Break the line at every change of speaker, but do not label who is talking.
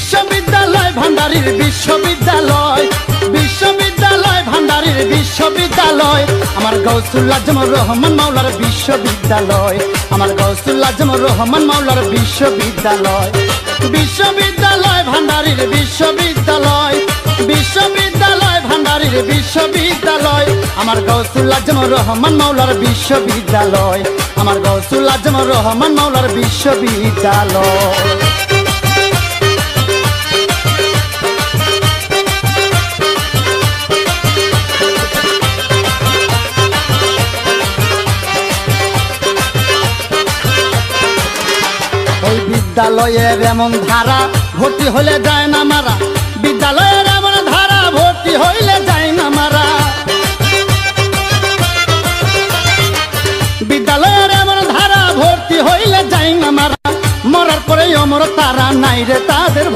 বিশ্ববিদ্যালয় ভান্ডারীর বিশ্ববিদ্যালয়, বিশ্ববিদ্যালয় ভান্ডারীর বিশ্ববিদ্যালয়, আমার গৌসুল আজমর রহমান মাওলার বিশ্ববিদ্যালয়, আমার গৌসুল আজমর রহমান মাওলার বিশ্ববিদ্যালয়, বিশ্ববিদ্যালয় ভান্ডারীর বিশ্ববিদ্যালয়, বিশ্ববিদ্যালয় ভান্ডারীর বিশ্ববিদ্যালয়, আমার গৌসুল আজমর রহমান মাওলার বিশ্ববিদ্যালয়, আমার গৌসুল আজমর রহমান মাওলার বিশ্ববিদ্যালয়। ওই বিদ্যালয়ের এমন ধারা ভর্তি হলে যায় না মারা, বিদ্যালয়ের এমন ধারা ভর্তি হইলে যায় না মারা, বিদ্যালয়ের এমন ধারা ভর্তি হইলে যায় না মারা, মরার পরে অমর তারা নাই রে তাদের।